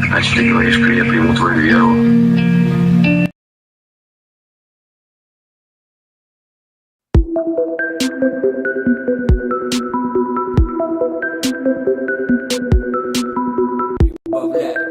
Значит, ты говоришь, я приму твою веру.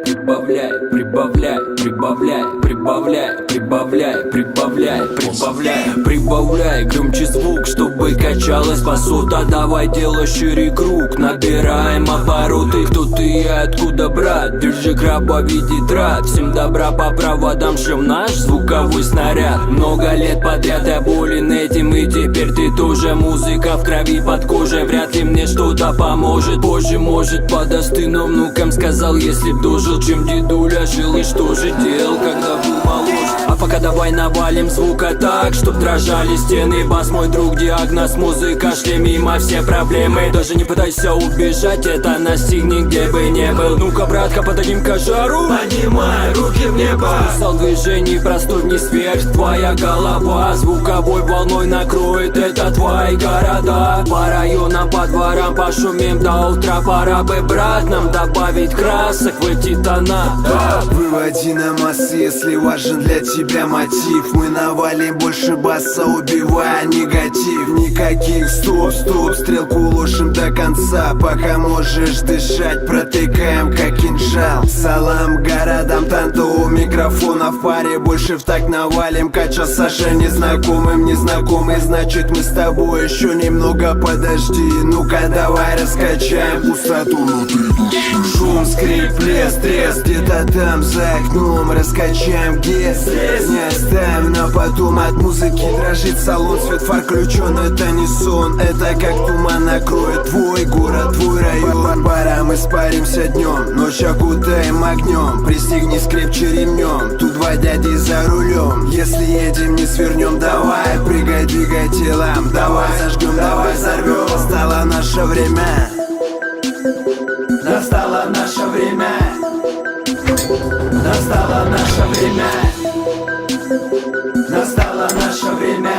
Прибавляй, прибавляй, прибавляй, прибавляй, прибавляй, прибавляй, прибавляй, прибавляй громче звук, чтобы качалась посуда. Давай делай шире круг, набираем обороты. Кто ты и откуда, брат? Держи краба в виде трат. Всем добра по проводам, шум наш звуковой снаряд. Много лет подряд я болен этим, и теперь ты тоже. Музыка в крови под кожей, вряд ли мне что-то поможет. Позже, может, под остыном внукам сказал, если б дожил, чем дедуля жил. И что же делал, когда был моложе? А пока давай навалим звука так, чтоб дрожали стены. Бас мой друг, диагноз, музыка, шли мимо все проблемы. Даже не пытайся убежать, это настигнет, где бы не был. Ну-ка, братка, подадим-ка жару. Поднимай руки в небо. Смысл движений простой, не сверх. Твоя голова звуковой волной накроет это твои города. По районам, по дворам пошумим до утра. Пора бы, брат, нам добавить красок в эти тона. Выводи на массы, если важен для тебя мотив. Мы навалим больше баса, убивая негатив. Никаких стоп, стрелку ложим до конца. Пока можешь дышать, протыкаем как кинжал. Салам городам, танту у микрофона в паре. Больше в так навалим, кача Саша незнакомый, значит мы с тобой еще немного подожди. Ну-ка давай раскачаем пустоту внутри души. Шум, скрип, плеск, треск, где-то там за окном. Раскачаем гест, не оставим на потом. От музыки дрожит салон, свет фар включен, это не сон. Это как туман накроет твой город, твой район. Пора мы спаримся днем, ночь окутаем огнем. Пристегнись крепче ремнем, тут два дяди за рулем. Если едем, не свернем, давай, прыгай, двигай телом. Давай зажгем, давай взорвем. Настало наше время. Настало наше время. Настало наше время. Настало наше время.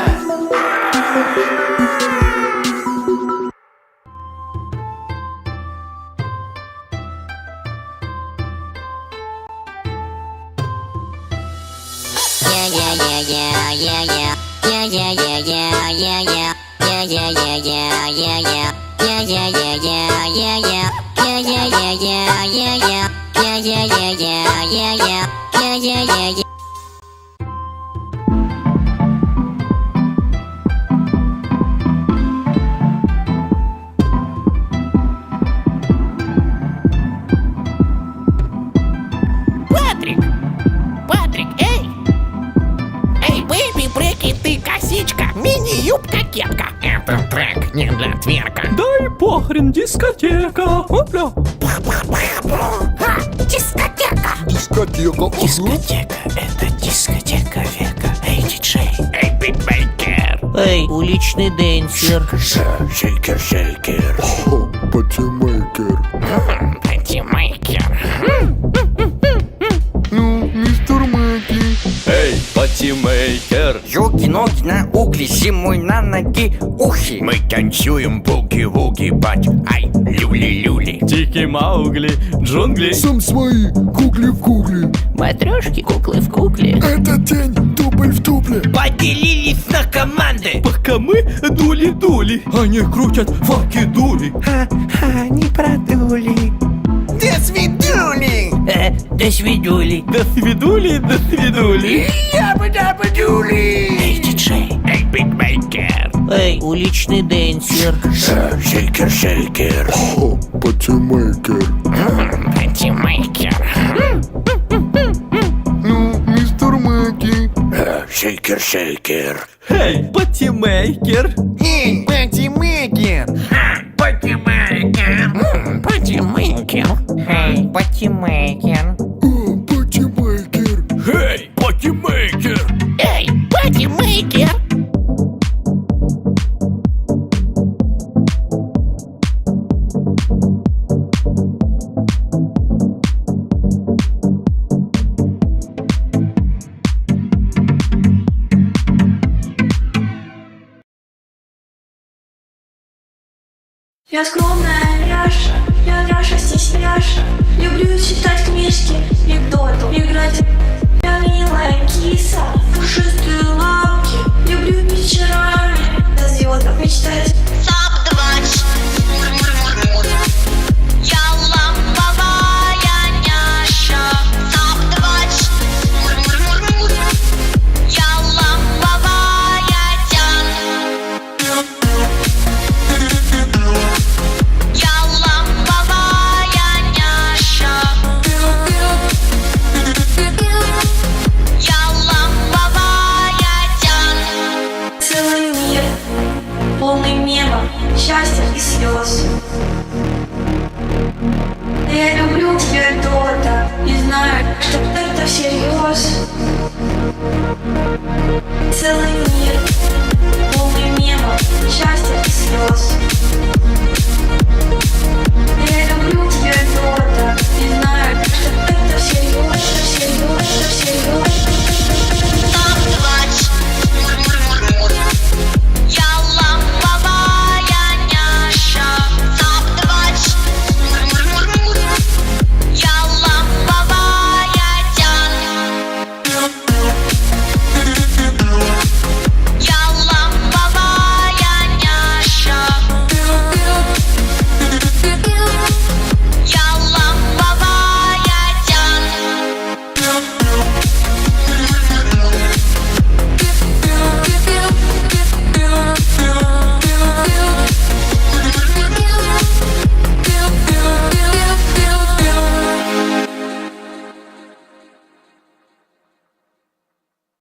Патрик, эй, бэйби, бреки, ты косичка, мини-юбка, кепка. Этот трек не для тверка. Дай похрен, дискотека. Опля. Дискотека. Дискотека, это дискотека века. Эй, диджей. Эй, битмейкер. Эй, уличный дэнсер. Шейкер. Патимейкер. Антимейкер. Ну, мистер Мэки. Эй, патимейкер. Йоги-ноги на угли, зимой на ноги ухи. Мы танцуем буги-вуги, бать, ай, люли-люли. Дикий Маугли, джунгли. Сам свои, кукли в кукле. Матрешки, куклы в кукле. Это день, дубль в дубле. Поделились на команды. Пока мы дули-дули, они крутят факи-дули. Ха-ха, не продули. До свидули. До свидули. До свидули, до свидули. Я бы дули. Эй, диджей. Эй, битмейкер. Эй, уличный денсер. Шейкер, шейкер. О, патимейкер. Патимейкер. Ну, мистер Маки. Шейкер, шейкер. Эй, патимейкер. Эй, патимейкер. Патимейкер. Эй, патимейкер. О, патимейкер. Эй, патимейкер. Эй, патимейкер. Я скромная няша, я няша стесняша. Люблю читать книжки, анекдоты, играть. Я милая